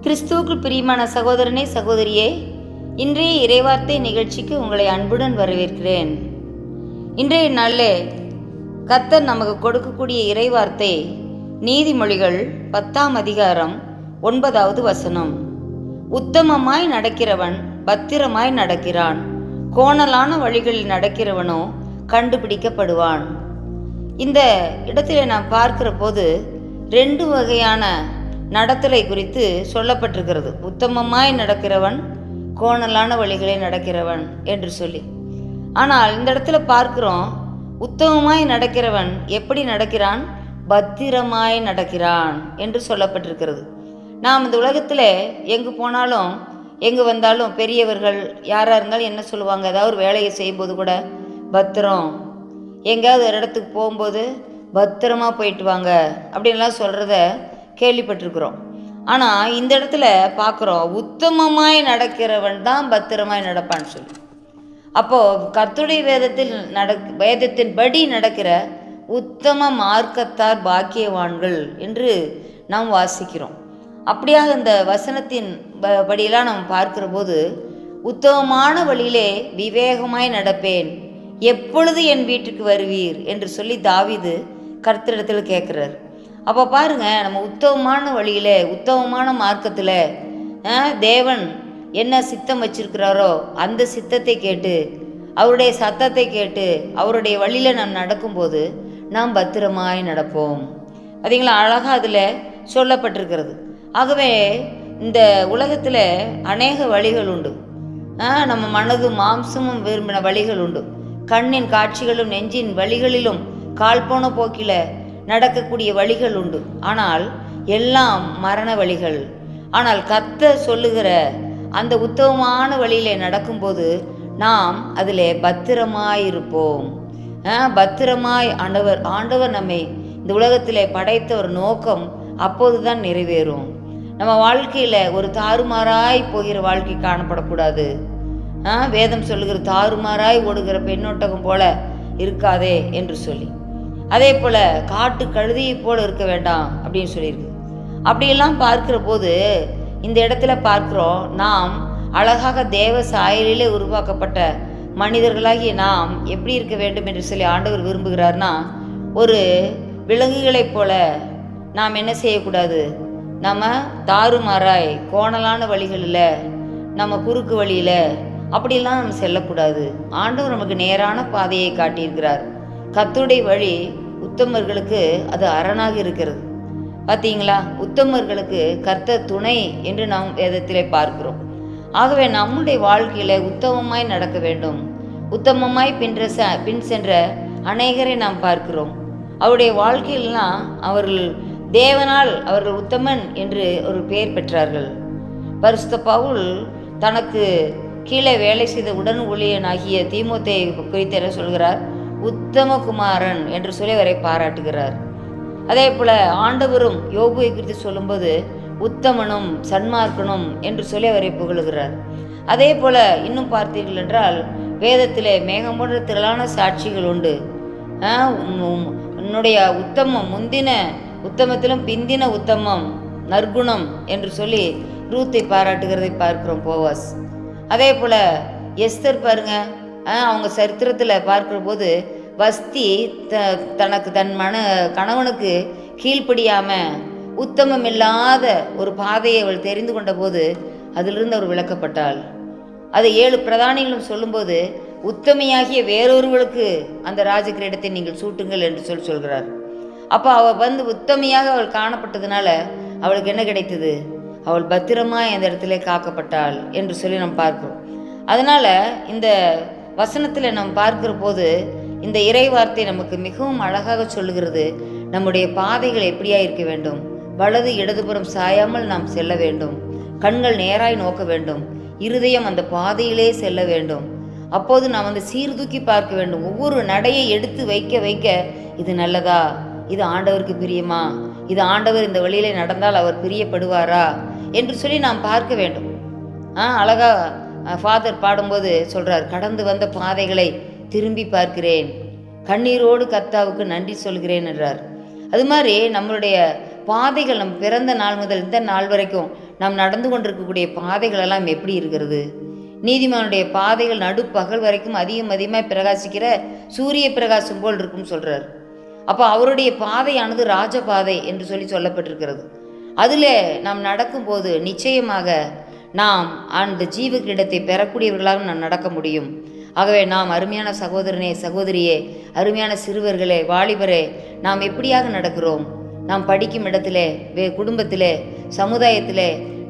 கிறிஸ்துவுக்குள் பிரியமான சகோதரனே சகோதரியே, இன்றைய இறைவார்த்தை நிகழ்ச்சிக்கு உங்களை அன்புடன் வரவேற்கிறேன். இன்றைய நாளில் கர்த்தர் நமக்கு கொடுக்கக்கூடிய இறைவார்த்தை நீதிமொழிகள் 10ஆம் அதிகாரம் 9வது வசனம். உத்தமமாய் நடக்கிறவன் பத்திரமாய் நடக்கிறான், கோணலான வழிகளில் நடக்கிறவனோ கண்டுபிடிக்கப்படுவான். இந்த இடத்துல நாம் பார்க்கிற போது 2 வகையான நடத்தலை குறித்து சொல்லப்பட்டிருக்கிறது. உத்தமமாய் நடக்கிறவன், கோணலான வழிகளை நடக்கிறவன் என்று சொல்லி. ஆனால் இந்த இடத்துல பார்க்கிறோம், உத்தமமாய் நடக்கிறவன் எப்படி நடக்கிறான்? பத்திரமாய் நடக்கிறான் என்று சொல்லப்பட்டிருக்கிறது. நாம் இந்த உலகத்தில் எங்கு போனாலும் எங்கு வந்தாலும் பெரியவர்கள் யாராக இருந்தாலும் என்ன சொல்லுவாங்க? ஏதாவது ஒரு வேலையை செய்யும்போது கூட பத்திரம், எங்கேயாவது ஒரு இடத்துக்கு போகும்போது பத்திரமா போயிட்டு வாங்க அப்படின்லாம் சொல்கிறத கேள்விப்பட்டிருக்கிறோம். ஆனால் இந்த இடத்துல பார்க்குறோம், உத்தமமாய் நடக்கிறவன் தான் பத்திரமாய் நடப்பான்னு சொல்லி. அப்போது கர்த்தருடைய வேதத்தின்படி நடக்கிற உத்தம மார்க்கத்தார் பாக்கியவான்கள் என்று நாம் வாசிக்கிறோம். அப்படியாக இந்த வசனத்தின் படியெல்லாம் நாம் பார்க்கிற போது, உத்தமமான வழியிலே விவேகமாய் நடப்பேன், எப்பொழுது என் வீட்டுக்கு வருவீர் என்று சொல்லி தாவீது கர்த்தரிடத்தில் கேட்குறார். அப்போ பாருங்கள், நம்ம உத்தமமான வழியில் உத்தமமான மார்க்கத்தில் தேவன் என்ன சித்தம் வச்சிருக்கிறாரோ அந்த சித்தத்தை கேட்டு அவருடைய சத்தத்தை கேட்டு அவருடைய வழியில் நாம் நடக்கும்போது நாம் பத்திரமாய் நடப்போம். பார்த்தீங்களா, அழகாக அதில் சொல்லப்பட்டிருக்கிறது. ஆகவே இந்த உலகத்தில் அநேக வழிகள் உண்டு. நம்ம மனதும் மாம்சமும் விரும்பின வழிகள் உண்டு. கண்ணின் காட்சிகளும் நெஞ்சின் வழிகளிலும் கால் போன போக்கில் நடக்கக்கூடிய வழிகள் உண்டு. ஆனால் எல்லாம் மரண வழிகள். ஆனால் கர்த்தர் சொல்லுகிற அந்த உத்தமமான வழியிலே நடக்கும்போது நாம் அதில் பத்திரமாயிருப்போம். பத்திரமாய் ஆண்டவர் நம்மை இந்த உலகத்தில் படைத்த ஒரு நோக்கம் அப்போது தான் நிறைவேறும். நம்ம வாழ்க்கையில் ஒரு தாறுமாறாய் போகிற வாழ்க்கை காணப்படக்கூடாது. வேதம் சொல்லுகிற தாறுமாறாய் ஓடுகிற பெண்ணோட்டகம் போல இருக்காதே என்று சொல்லி, அதே போல் காட்டு கழுதியை போல இருக்க வேண்டாம் அப்படின்னு சொல்லியிருக்கு. அப்படியெல்லாம் பார்க்கிற போது இந்த இடத்துல பார்க்குறோம், நாம் அழகாக தேவ சாயலிலே உருவாக்கப்பட்ட மனிதர்களாகிய நாம் எப்படி இருக்க வேண்டும் என்று சொல்லி ஆண்டவர் விரும்புகிறார்னா, ஒரு விலங்குகளைப் போல நாம் என்ன செய்யக்கூடாது? நம்ம தாறுமாறாய் கோணலான வழிகளில், நம்ம குறுக்கு வழியில் அப்படிலாம் நம்ம செல்லக்கூடாது. ஆண்டவர் நமக்கு நேரான பாதையை காட்டியிருக்கிறார். கர்த்தருடைய வழி உத்தமர்களுக்கு அது அரணாக இருக்கிறது. பார்த்தீங்களா, உத்தமர்களுக்கு கர்த்தர் துணை என்று நாம் வேதத்திலே பார்க்கிறோம். ஆகவே நம்முடைய வாழ்க்கையில் உத்தமமாய் நடக்க வேண்டும். உத்தமமாய் பின் சென்ற அநேகரை நாம் பார்க்கிறோம். அவருடைய வாழ்க்கையிலாம் அவர்கள் தேவனால் அவர்கள் உத்தமன் என்று ஒரு பெயர் பெற்றார்கள். பரிசுத்த பவுல் தனக்கு கீழே வேலை செய்த உடன் ஊழியனாகிய தீமோத்தேயை குறித்து என்ன சொல்கிறார்? உத்தமகுமாரன் என்று சொல்லி அவரை பாராட்டுகிறார். அதே போல் ஆண்டவரும் யோபுவை குறித்து சொல்லும்போது உத்தமனும் சன்மார்க்கனும் என்று சொல்லி அவரை புகழுகிறார். அதே போல் இன்னும் பார்த்தீர்கள் என்றால் வேதத்தில் மேகம் போன்ற திரளான சாட்சிகள் உண்டு. உன்னுடைய உத்தமம் முந்தின உத்தமத்திலும் பிந்தின உத்தமம் நற்குணம் என்று சொல்லி ரூத்தை பாராட்டுகிறதை பார்க்கிறோம், போவாஸ். அதே போல் எஸ்தர் பாருங்க, அவங்க சரித்திரத்தில் பார்க்குற போது வஸ்தி தனக்கு தன் கணவனுக்கு கீழ்ப்படியாமல் உத்தமம் இல்லாத ஒரு பாதையை அவள் தெரிந்து கொண்ட போது அதிலிருந்து அவர் விளக்கப்பட்டாள். அது 7 பிரதானிகளும் சொல்லும்போது உத்தமையாகிய வேறொருவளுக்கு அந்த ராஜகிரீடத்தை நீங்கள் சூட்டுங்கள் என்று சொல்கிறார். அப்போ அவள் உத்தமையாக அவள் காணப்பட்டதுனால அவளுக்கு என்ன கிடைத்தது? அவள் பத்திரமாய் அந்த இடத்துல காக்கப்பட்டாள் என்று சொல்லி நாம் பார்க்கிறோம். அதனால் இந்த வசனத்தில் நாம் பார்க்கிற போது இந்த இறை வார்த்தை நமக்கு மிகவும் அழகாக சொல்லுகிறது. நம்முடைய பாதைகள் எப்படியா இருக்க வேண்டும்? வலது இடதுபுறம் சாயாமல் நாம் செல்ல வேண்டும். கண்கள் நேராய் நோக்க வேண்டும். இருதயம் அந்த பாதையிலே செல்ல வேண்டும். அப்போது நாம் சீர்தூக்கி பார்க்க வேண்டும். ஒவ்வொரு நடையை எடுத்து வைக்க வைக்க இது நல்லதா? இது ஆண்டவருக்கு பிரியமா? இது ஆண்டவர் இந்த வழியிலே நடந்தால் அவர் பிரியப்படுவாரா என்று சொல்லி நாம் பார்க்க வேண்டும். அழகா ஃபாதர் பாடும்போது சொல்கிறார், கடந்து வந்த பாதைகளை திரும்பி பார்க்கிறேன், கண்ணீரோடு கர்த்தாவுக்கு நன்றி சொல்கிறேன் என்றார். அது மாதிரி நம்மளுடைய பாதைகள் நம் பிறந்த நாள் முதல் இந்த நாள் வரைக்கும் நாம் நடந்து கொண்டிருக்கக்கூடிய பாதைகளெல்லாம் எப்படி இருக்கிறது? நீதிமானுடைய பாதைகள் நடுப்பகல் வரைக்கும் அதிகமாக பிரகாசிக்கிற சூரிய பிரகாசம் போல் இருக்கும் சொல்கிறார். அப்போ அவருடைய பாதையானது ராஜபாதை என்று சொல்லப்பட்டிருக்கிறது. அதில் நாம் நடக்கும்போது நிச்சயமாக நாம் அந்த ஜீவ கிரீடத்தை பெறக்கூடியவர்களாக நாம் நடக்க முடியும். ஆகவே நாம் அருமையான சகோதரனே, சகோதரியே, அருமையான சிறுவர்களே, வாலிபரே, நாம் எப்படியாக நடக்கிறோம்? நாம் படிக்கும் இடத்திலே, குடும்பத்திலே, சமுதாயத்திலே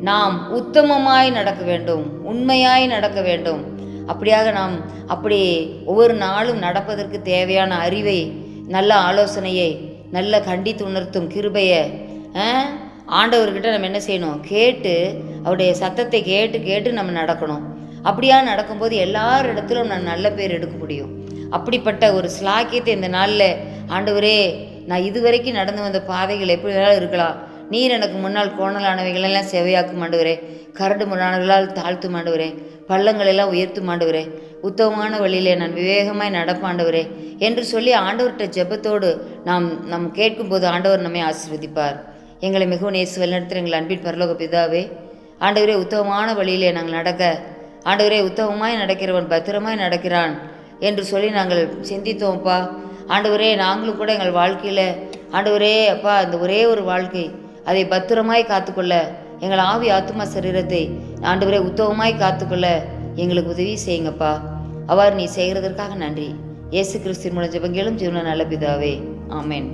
நாம் உத்தமமாய் நடக்க வேண்டும், உண்மையாய் நடக்க வேண்டும். அப்படியாக நாம் அப்படி ஒவ்வொரு நாளும் நடப்பதற்கு தேவையான அறிவை, நல்ல ஆலோசனையை, நல்ல கண்டித்து உணர்த்தும் கிருபையை ஆண்டவர்கிட்ட நம்ம என்ன செய்யணும்? கேட்டு அவருடைய சத்தத்தை கேட்டு நம்ம நடக்கணும். அப்படியா நடக்கும்போது எல்லாரிடத்திலும் நான் நல்ல பேர் எடுக்க முடியும். அப்படிப்பட்ட ஒரு ஸ்லாக்கியத்தை இந்த நாளில் ஆண்டவரே, நான் இதுவரைக்கும் நடந்து வந்த பாதைகள் எப்படி வேணாலும் இருக்கலாம், நீர் எனக்கு முன்னால் கோணலானவைகளெல்லாம் செவையாக்கும் ஆண்டவரே, கரடு முன்னாள்களால் தாழ்த்தும் ஆண்டவரே, பள்ளங்களெல்லாம் உயர்த்தும் ஆண்டவரே, உத்தமமான வழியிலே நான் விவேகமாய் நடப்பாண்டவரே என்று சொல்லி ஆண்டவர்கிட்ட ஜெபத்தோடு நாம் கேட்கும்போது ஆண்டவர் நம்மை ஆசீர்வதிப்பார். எங்களை மிகவும் நேசு வழிநடத்துகிற எங்கள் அன்பின் பரலோக பிதாவே, ஆண்டவரே உத்தமமான வழியிலே நாங்கள் நடக்க, ஆண்டவரே உத்தமமாய் நடக்கிறவன் பத்திரமாய் நடக்கிறான் என்று சொல்லி நாங்கள் சிந்தித்தோம்ப்பா. ஆண்டவரே, நாங்களும் கூட எங்கள் வாழ்க்கையில் ஆண்டவரே அப்பா, இந்த ஒரே ஒரு வாழ்க்கை, அதை பத்திரமாய் காத்துக்கொள்ள, எங்கள் ஆவி ஆத்துமா சரீரத்தை ஆண்டவரே உத்தமமாய் காத்துக்கொள்ள எங்களுக்கு உதவி செய்யுங்கப்பா. அவ்வாறு நீ செய்கிறதற்காக நன்றி. இயேசு கிறிஸ்துவின் மூலம் ஜெபங்களும் ஜீவன நல்ல பிதாவே, ஆமென்.